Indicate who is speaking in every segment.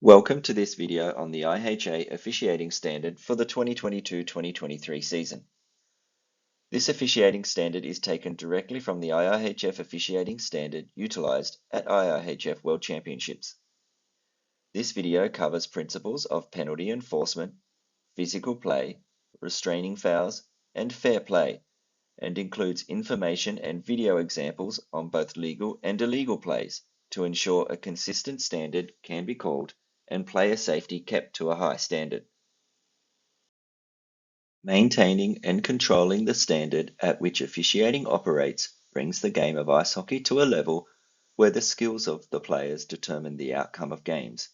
Speaker 1: Welcome to this video on the IHA Officiating Standard for the 2022-2023 season. This officiating standard is taken directly from the IIHF Officiating Standard utilised at IIHF World Championships. This video covers principles of penalty enforcement, physical play, restraining fouls, and fair play, and includes information and video examples on both legal and illegal plays to ensure a consistent standard can be called and player safety kept to a high standard. Maintaining and controlling the standard at which officiating operates brings the game of ice hockey to a level where the skills of the players determine the outcome of games,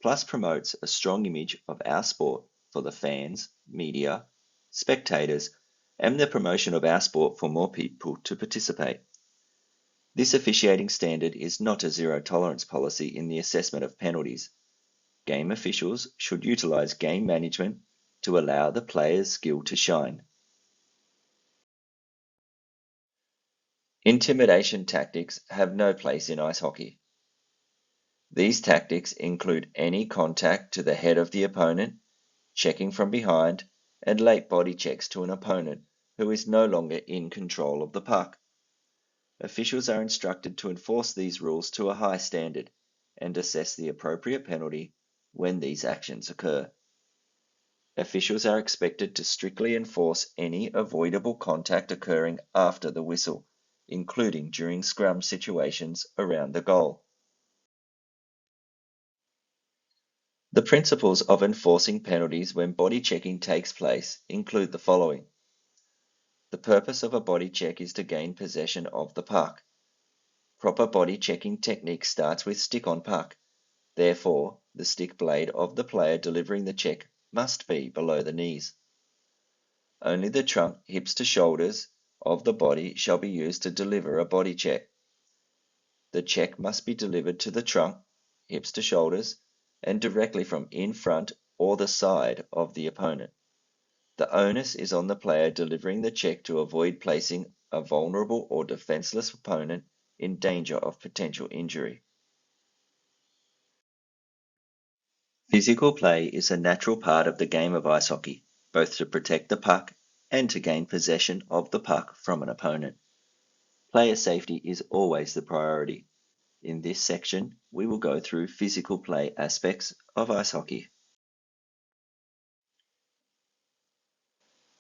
Speaker 1: plus promotes a strong image of our sport for the fans, media, spectators, and the promotion of our sport for more people to participate. This officiating standard is not a zero-tolerance policy in the assessment of penalties. Game officials should utilize game management to allow the player's skill to shine. Intimidation tactics have no place in ice hockey. These tactics include any contact to the head of the opponent, checking from behind, and late body checks to an opponent who is no longer in control of the puck. Officials are instructed to enforce these rules to a high standard and assess the appropriate penalty when these actions occur. Officials are expected to strictly enforce any avoidable contact occurring after the whistle, including during scrum situations around the goal. The principles of enforcing penalties when body checking takes place include the following. The purpose of a body check is to gain possession of the puck. Proper body checking technique starts with stick on puck. Therefore, the stick blade of the player delivering the check must be below the knees. Only the trunk, hips to shoulders of the body shall be used to deliver a body check. The check must be delivered to the trunk, hips to shoulders, and directly from in front or the side of the opponent. The onus is on the player delivering the check to avoid placing a vulnerable or defenseless opponent in danger of potential injury. Physical play is a natural part of the game of ice hockey, both to protect the puck and to gain possession of the puck from an opponent. Player safety is always the priority. In this section, we will go through physical play aspects of ice hockey.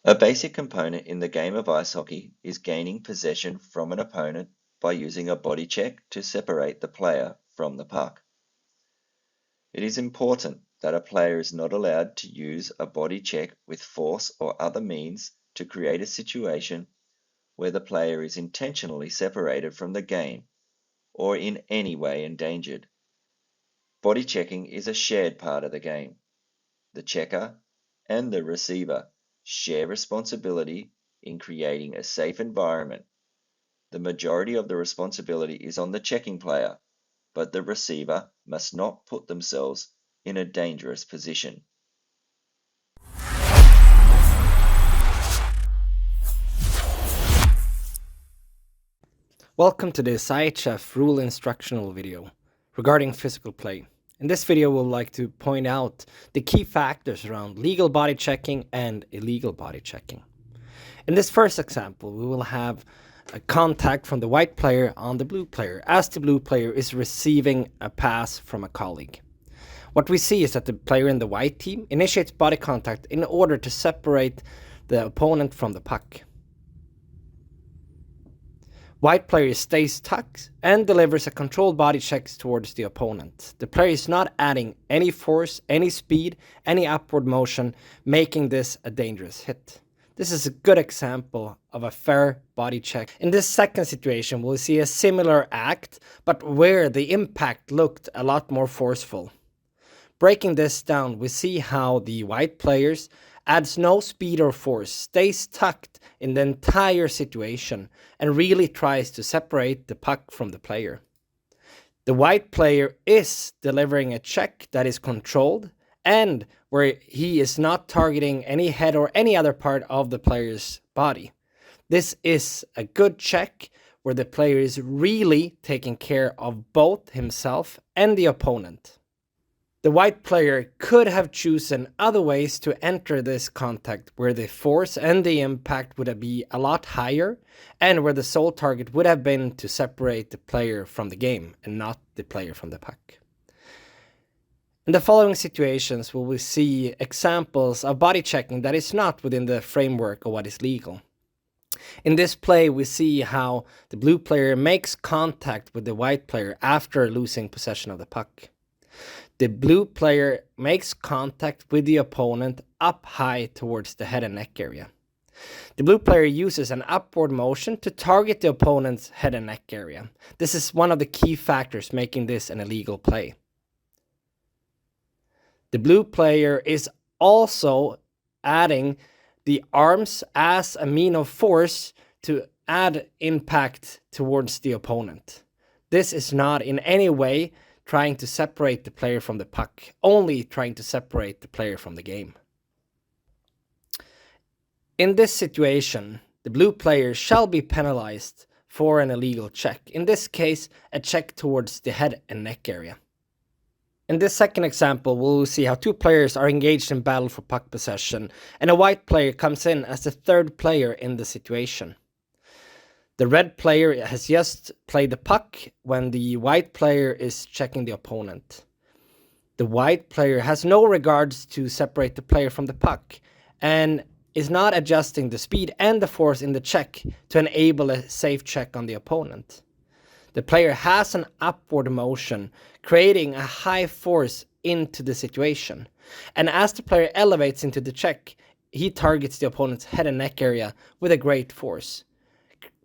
Speaker 1: A basic component in the game of ice hockey is gaining possession from an opponent by using a body check to separate the player from the puck. It is important that a player is not allowed to use a body check with force or other means to create a situation where the player is intentionally separated from the game or in any way endangered. Body checking is a shared part of the game. The checker and the receiver share responsibility in creating a safe environment. The majority of the responsibility is on the checking player, but the receiver must not put themselves in a dangerous position.
Speaker 2: Welcome to this IHF rule instructional video regarding physical play. In this video, we'll like to point out the key factors around legal body checking and illegal body checking. In this first example, we will have a contact from the white player on the blue player as the blue player is receiving a pass from a colleague. What we see is that the player in the white team initiates body contact in order to separate the opponent from the puck. White player stays tucked and delivers a controlled body check towards the opponent. The player is not adding any force, any speed, any upward motion, making this a dangerous hit. This is a good example of a fair body check. In this second situation, we'll see a similar act, but where the impact looked a lot more forceful. Breaking this down, we see how the white players adds no speed or force, stays tucked in the entire situation, and really tries to separate the puck from the player. The white player is delivering a check that is controlled and where he is not targeting any head or any other part of the player's body. This is a good check where the player is really taking care of both himself and the opponent. The white player could have chosen other ways to enter this contact where the force and the impact would be a lot higher and where the sole target would have been to separate the player from the game and not the player from the puck. In the following situations, we will see examples of body checking that is not within the framework of what is legal. In this play, we see how the blue player makes contact with the white player after losing possession of the puck. The blue player makes contact with the opponent up high towards the head and neck area. The blue player uses an upward motion to target the opponent's head and neck area. This is one of the key factors making this an illegal play. The blue player is also adding the arms as a mean of force to add impact towards the opponent. This is not in any way trying to separate the player from the puck, only trying to separate the player from the game. In this situation, the blue player shall be penalized for an illegal check, in this case, a check towards the head and neck area. In this second example, we'll see how two players are engaged in battle for puck possession, and a white player comes in as the third player in the situation. The red player has just played the puck when the white player is checking the opponent. The white player has no regards to separate the player from the puck and is not adjusting the speed and the force in the check to enable a safe check on the opponent. The player has an upward motion, creating a high force into the situation. And as the player elevates into the check, he targets the opponent's head and neck area with a great force,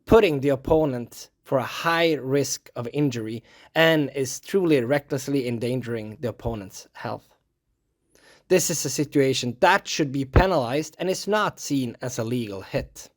Speaker 2: putting the opponent for a high risk of injury and is truly recklessly endangering the opponent's health. This is a situation that should be penalized and is not seen as a legal hit.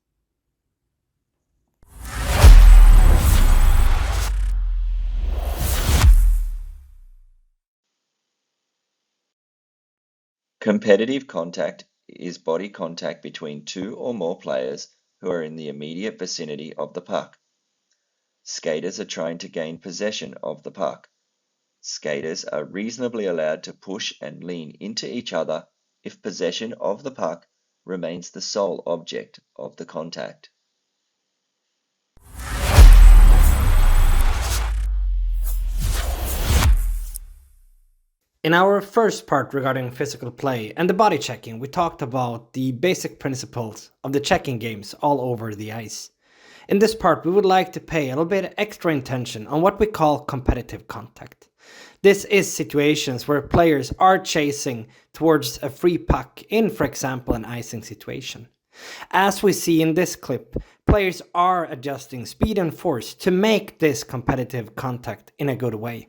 Speaker 1: Competitive contact is body contact between two or more players who are in the immediate vicinity of the puck. Skaters are trying to gain possession of the puck. Skaters are reasonably allowed to push and lean into each other if possession of the puck remains the sole object of the contact.
Speaker 2: In our first part regarding physical play and the body checking, we talked about the basic principles of the checking games all over the ice. In this part, we would like to pay a little bit extra attention on what we call competitive contact. This is situations where players are chasing towards a free puck in, for example, an icing situation. As we see in this clip, players are adjusting speed and force to make this competitive contact in a good way.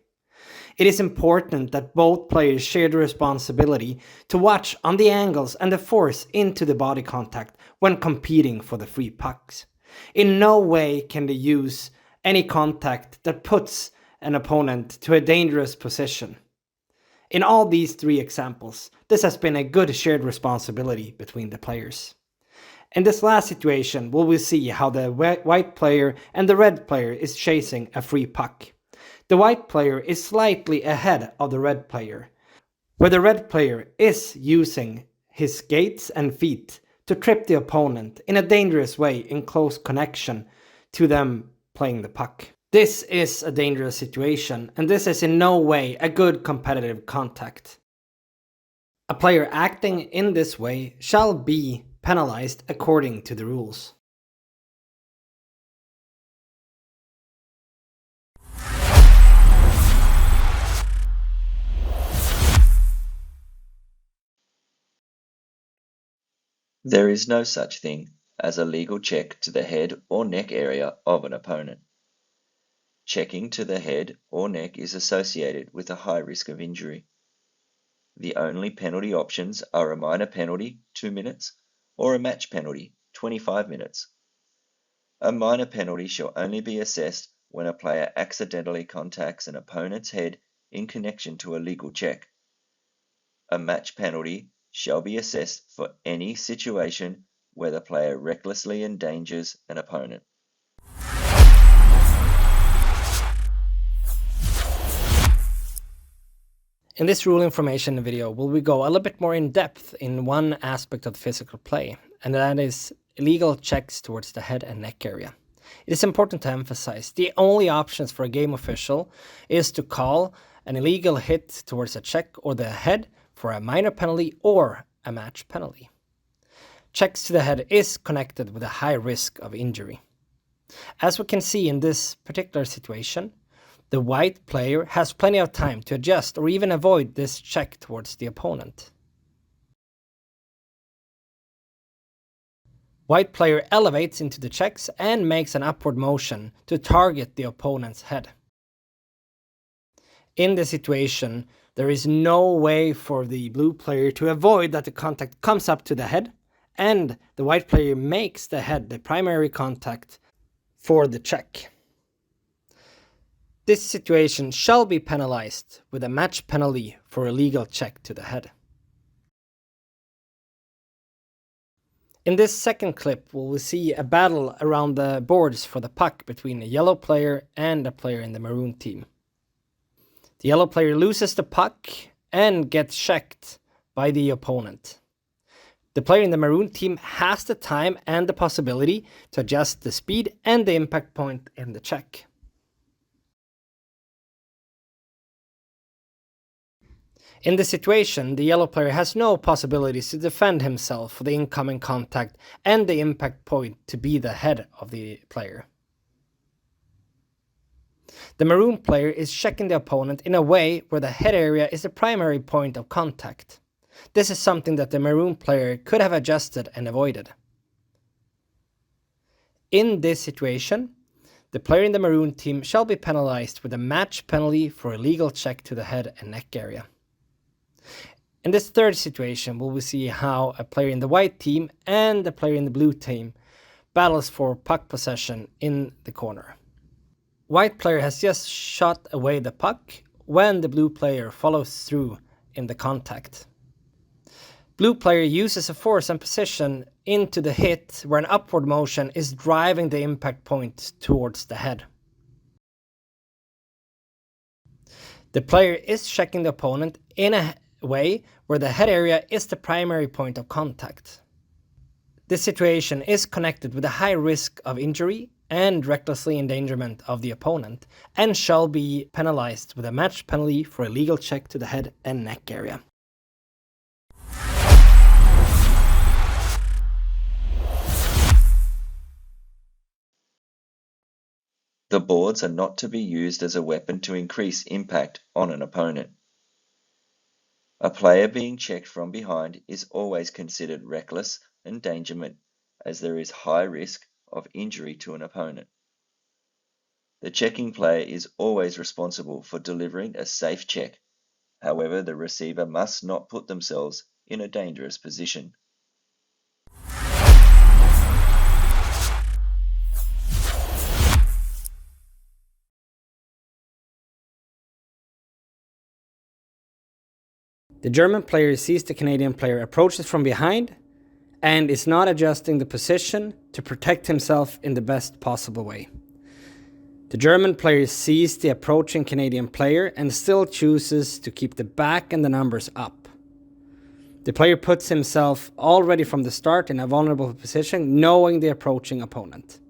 Speaker 2: It is important that both players share the responsibility to watch on the angles and the force into the body contact when competing for the free pucks. In no way can they use any contact that puts an opponent to a dangerous position. In all these three examples, this has been a good shared responsibility between the players. In this last situation, we will see how the white player and the red player is chasing a free puck. The white player is slightly ahead of the red player, where the red player is using his skates and feet to trip the opponent in a dangerous way in close connection to them playing the puck. This is a dangerous situation, and this is in no way a good competitive contact. A player acting in this way shall be penalized according to the rules.
Speaker 1: There is no such thing as a legal check to the head or neck area of an opponent. Checking to the head or neck is associated with a high risk of injury. The only penalty options are a minor penalty, 2 minutes, or a match penalty, 25 minutes. A minor penalty shall only be assessed when a player accidentally contacts an opponent's head in connection to a legal check. A match penalty shall be assessed for any situation where the player recklessly endangers an opponent.
Speaker 2: In this rule information video, we go a little bit more in depth in one aspect of physical play, and that is illegal checks towards the head and neck area. It is important to emphasize the only options for a game official is to call an illegal hit towards a check or the head for a minor penalty or a match penalty. Checks to the head is connected with a high risk of injury. As we can see in this particular situation, the white player has plenty of time to adjust or even avoid this check towards the opponent. White player elevates into the checks and makes an upward motion to target the opponent's head. In this situation, there is no way for the blue player to avoid that the contact comes up to the head, and the white player makes the head the primary contact for the check. This situation shall be penalized with a match penalty for illegal check to the head. In this second clip, we will see a battle around the boards for the puck between a yellow player and a player in the maroon team. The yellow player loses the puck and gets checked by the opponent. The player in the maroon team has the time and the possibility to adjust the speed and the impact point in the check. In this situation, the yellow player has no possibilities to defend himself for the incoming contact and the impact point to be the head of the player. The maroon player is checking the opponent in a way where the head area is the primary point of contact. This is something that the maroon player could have adjusted and avoided. In this situation, the player in the maroon team shall be penalized with a match penalty for illegal check to the head and neck area. In this third situation, we will see how a player in the white team and the player in the blue team battles for puck possession in the corner. White player has just shot away the puck when the blue player follows through in the contact. Blue player uses a force and position into the hit where an upward motion is driving the impact point towards the head. The player is checking the opponent in a way where the head area is the primary point of contact. This situation is connected with a high risk of injury and recklessly endangerment of the opponent and shall be penalized with a match penalty for illegal check to the head and neck area.
Speaker 1: The boards are not to be used as a weapon to increase impact on an opponent. A player being checked from behind is always considered reckless endangerment, as there is high risk of injury to an opponent. The checking player is always responsible for delivering a safe check. However, the receiver must not put themselves in a dangerous position.
Speaker 2: The German player sees the Canadian player approaches from behind and is not adjusting the position to protect himself in the best possible way. The German player sees the approaching Canadian player and still chooses to keep the back and the numbers up. The player puts himself already from the start in a vulnerable position, knowing the approaching opponent.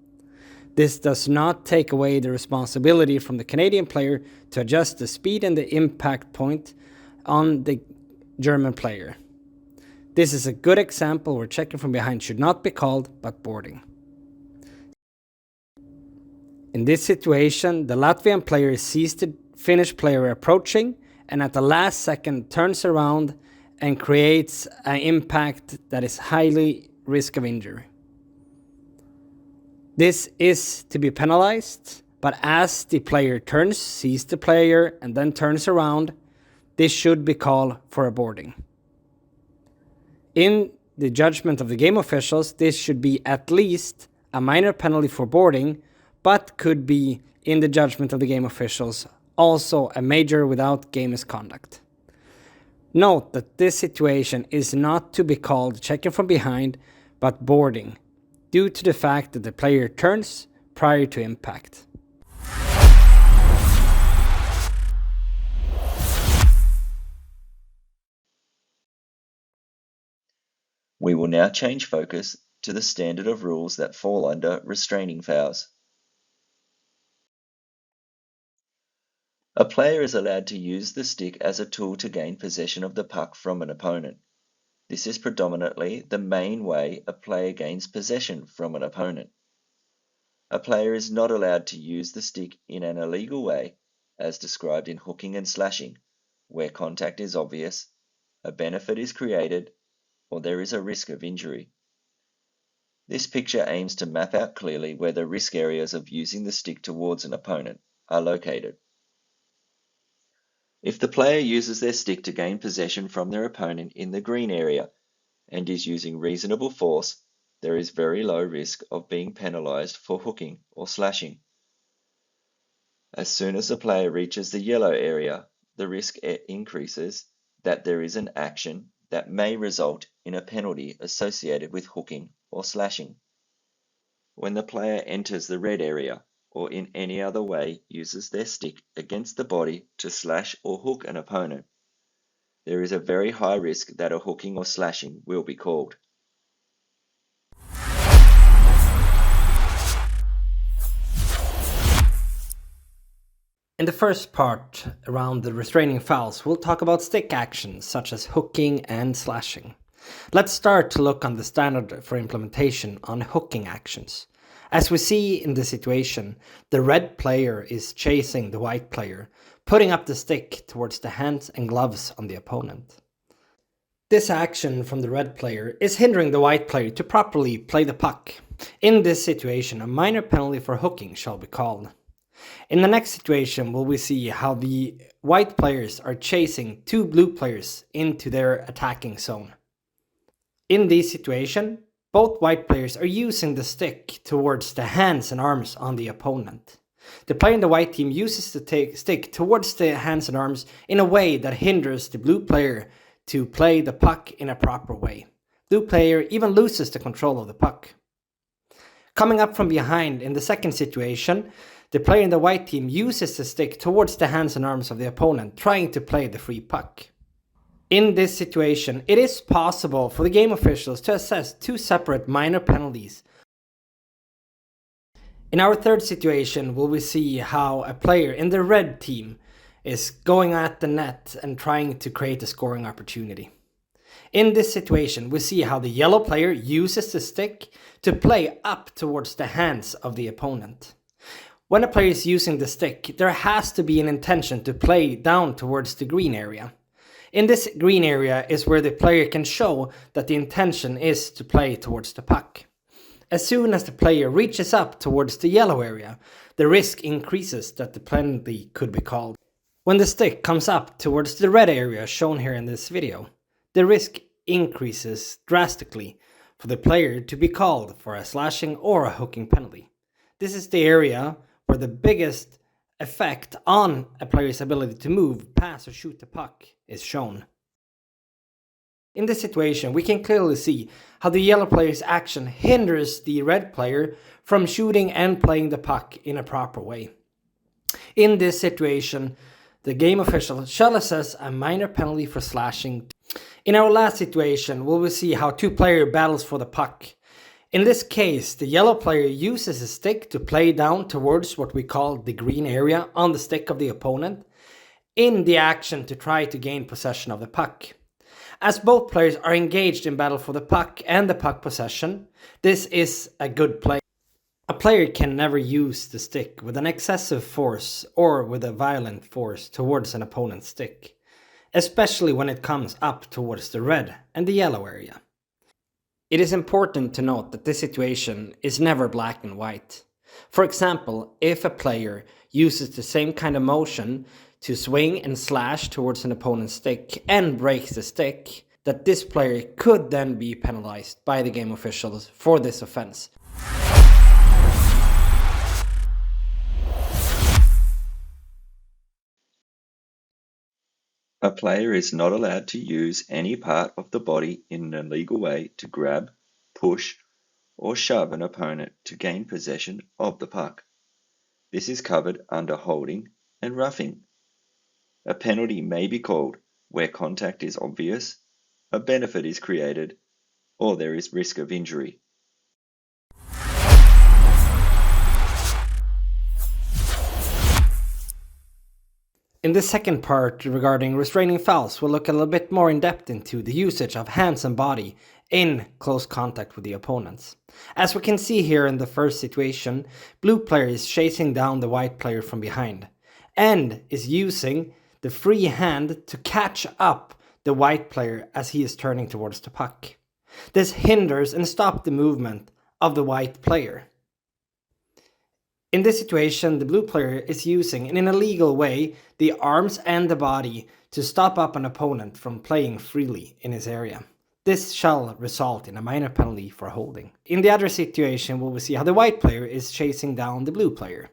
Speaker 2: This does not take away the responsibility from the Canadian player to adjust the speed and the impact point on the German player. This is a good example where checking from behind should not be called, but boarding. In this situation, the Latvian player sees the Finnish player approaching and at the last second turns around and creates an impact that is highly risk of injury. This is to be penalized, but as the player turns, sees the player and then turns around, this should be called for a boarding. In the judgment of the game officials, this should be at least a minor penalty for boarding, but could be, in the judgment of the game officials, also a major without game misconduct. Note that this situation is not to be called checking from behind, but boarding, due to the fact that the player turns prior to impact.
Speaker 1: We will now change focus to the standard of rules that fall under restraining fouls. A player is allowed to use the stick as a tool to gain possession of the puck from an opponent. This is predominantly the main way a player gains possession from an opponent. A player is not allowed to use the stick in an illegal way, as described in hooking and slashing, where contact is obvious, a benefit is created, or there is a risk of injury. This picture aims to map out clearly where the risk areas of using the stick towards an opponent are located. If the player uses their stick to gain possession from their opponent in the green area and is using reasonable force, there is very low risk of being penalized for hooking or slashing. As soon as the player reaches the yellow area, the risk increases that there is an action that may result in a penalty associated with hooking or slashing. When the player enters the red area or in any other way uses their stick against the body to slash or hook an opponent, there is a very high risk that a hooking or slashing will be called.
Speaker 2: In the first part around the restraining fouls, we'll talk about stick actions such as hooking and slashing. Let's start to look on the standard for implementation on hooking actions. As we see in the situation, the red player is chasing the white player, putting up the stick towards the hands and gloves on the opponent. This action from the red player is hindering the white player to properly play the puck. In this situation, a minor penalty for hooking shall be called. In the next situation, we will see how the white players are chasing two blue players into their attacking zone. In this situation, both white players are using the stick towards the hands and arms on the opponent. The player in the white team uses the stick towards the hands and arms in a way that hinders the blue player to play the puck in a proper way. Blue player even loses the control of the puck. Coming up from behind in the second situation, the player in the white team uses the stick towards the hands and arms of the opponent, trying to play the free puck. In this situation, it is possible for the game officials to assess two separate minor penalties. In our third situation, we will see how a player in the red team is going at the net and trying to create a scoring opportunity. In this situation, we see how the yellow player uses the stick to play up towards the hands of the opponent. When a player is using the stick, there has to be an intention to play down towards the green area. In this green area is where the player can show that the intention is to play towards the puck. As soon as the player reaches up towards the yellow area, the risk increases that the penalty could be called. When the stick comes up towards the red area shown here in this video, the risk increases drastically for the player to be called for a slashing or a hooking penalty. This is the area where the biggest effect on a player's ability to move, pass or shoot the puck is shown. In this situation, we can clearly see how the yellow player's action hinders the red player from shooting and playing the puck in a proper way. In this situation, the game official shall assess a minor penalty for slashing. In our last situation, we will see how two players battles for the puck. In this case, the yellow player uses a stick to play down towards what we call the green area on the stick of the opponent in the action to try to gain possession of the puck. As both players are engaged in battle for the puck and the puck possession, this is a good play. A player can never use the stick with an excessive force or with a violent force towards an opponent's stick, especially when it comes up towards the red and the yellow area. It is important to note that this situation is never black and white. For example, if a player uses the same kind of motion to swing and slash towards an opponent's stick and breaks the stick, that this player could then be penalized by the game officials for this offense.
Speaker 1: A player is not allowed to use any part of the body in an illegal way to grab, push, or shove an opponent to gain possession of the puck. This is covered under holding and roughing. A penalty may be called where contact is obvious, a benefit is created, or there is risk of injury.
Speaker 2: In the second part regarding restraining fouls, we'll look a little bit more in depth into the usage of hands and body in close contact with the opponents. As we can see here in the first situation, blue player is chasing down the white player from behind and is using the free hand to catch up the white player as he is turning towards the puck. This hinders and stops the movement of the white player. In this situation, the blue player is using, in an illegal way, the arms and the body to stop up an opponent from playing freely in his area. This shall result in a minor penalty for holding. In the other situation, we will see how the white player is chasing down the blue player.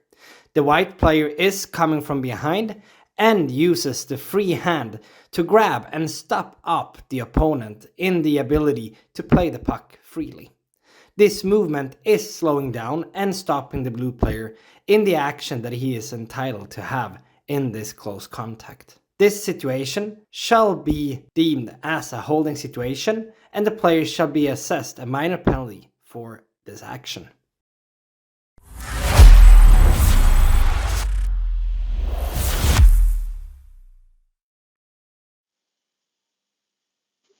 Speaker 2: The white player is coming from behind and uses the free hand to grab and stop up the opponent in the ability to play the puck freely. This movement is slowing down and stopping the blue player in the action that he is entitled to have in this close contact. This situation shall be deemed as a holding situation, and the player shall be assessed a minor penalty for this action.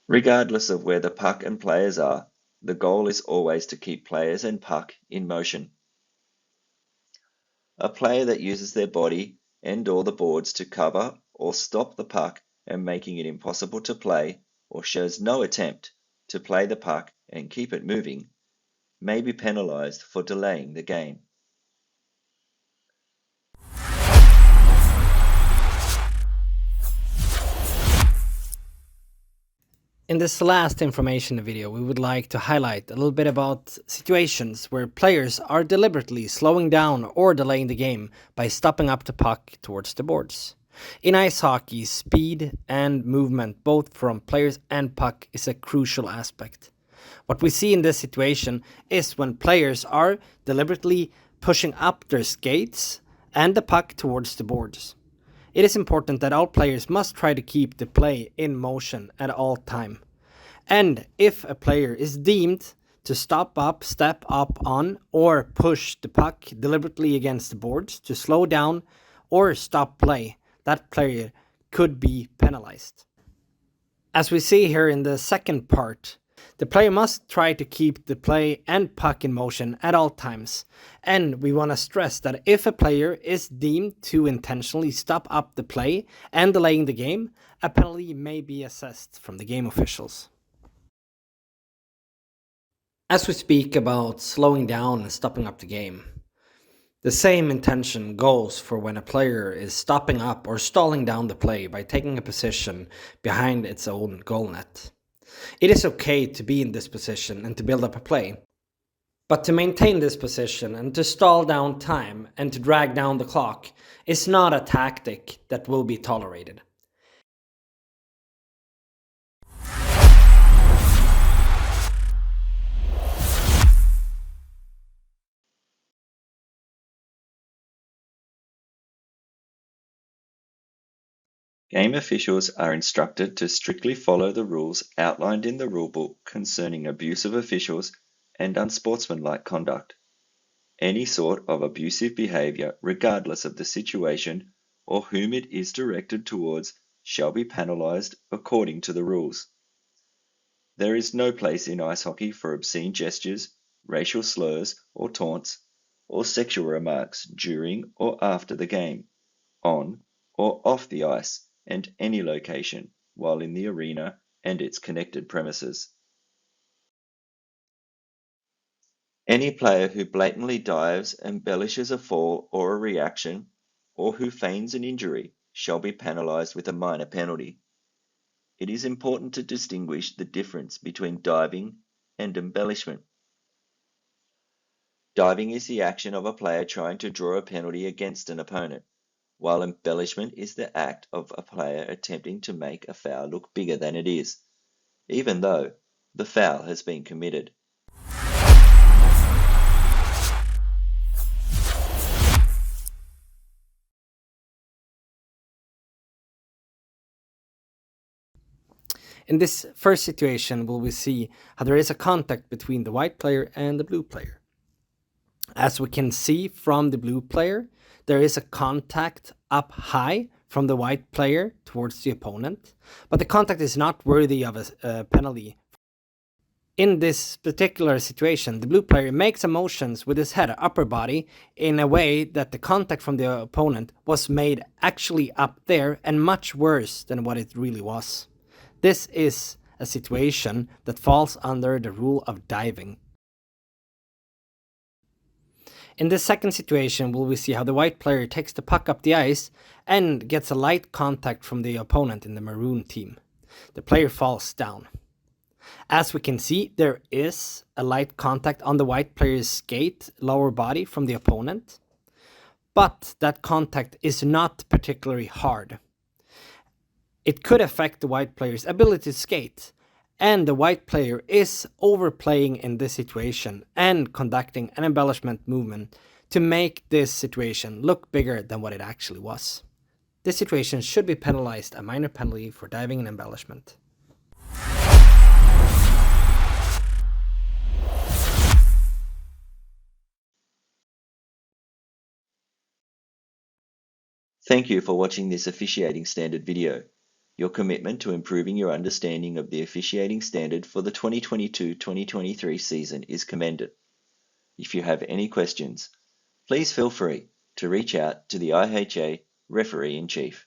Speaker 1: Regardless of where the puck and players are, the goal is always to keep players and puck in motion. A player that uses their body and/or the boards to cover or stop the puck and making it impossible to play, or shows no attempt to play the puck and keep it moving, may be penalized for delaying the game.
Speaker 2: In this last information video, we would like to highlight a little bit about situations where players are deliberately slowing down or delaying the game by stopping up the puck towards the boards. In ice hockey, speed and movement, both from players and puck, is a crucial aspect. What we see in this situation is when players are deliberately pushing up their skates and the puck towards the boards. It is important that all players must try to keep the play in motion at all time. And if a player is deemed to stop up, step up on, or push the puck deliberately against the boards to slow down or stop play, that player could be penalized. As we see here in the second part, the player must try to keep the play and puck in motion at all times. And we want to stress that if a player is deemed to intentionally stop up the play and delaying the game, a penalty may be assessed from the game officials. As we speak about slowing down and stopping up the game, the same intention goes for when a player is stopping up or stalling down the play by taking a position behind its own goal net. It is okay to be in this position and to build up a play, but to maintain this position and to stall down time and to drag down the clock is not a tactic that will be tolerated.
Speaker 1: Game officials are instructed to strictly follow the rules outlined in the rulebook concerning abuse of officials and unsportsmanlike conduct. Any sort of abusive behavior, regardless of the situation or whom it is directed towards, shall be penalized according to the rules. There is no place in ice hockey for obscene gestures, racial slurs or taunts, or sexual remarks during or after the game, on or off the ice, and any location while in the arena and its connected premises. Any player who blatantly dives, embellishes a fall or a reaction, or who feigns an injury shall be penalized with a minor penalty. It is important to distinguish the difference between diving and embellishment. Diving is the action of a player trying to draw a penalty against an opponent, while embellishment is the act of a player attempting to make a foul look bigger than it is, even though the foul has been committed.
Speaker 2: In this first situation, we will see how there is a contact between the white player and the blue player. As we can see from the blue player, there is a contact up high from the white player towards the opponent, but the contact is not worthy of a penalty. In this particular situation, the blue player makes a motions with his head, upper body, in a way that the contact from the opponent was made actually up there and much worse than what it really was. This is a situation that falls under the rule of diving. In this second situation, we will see how the white player takes the puck up the ice and gets a light contact from the opponent in the maroon team. The player falls down. As we can see, there is a light contact on the white player's skate, lower body, from the opponent, but that contact is not particularly hard. It could affect the white player's ability to skate, and the white player is overplaying in this situation and conducting an embellishment movement to make this situation look bigger than what it actually was. This situation should be penalized a minor penalty for diving and embellishment.
Speaker 1: Thank you for watching this officiating standard video. Your commitment to improving your understanding of the officiating standard for the 2022-2023 season is commended. If you have any questions, please feel free to reach out to the IHA Referee-in-Chief.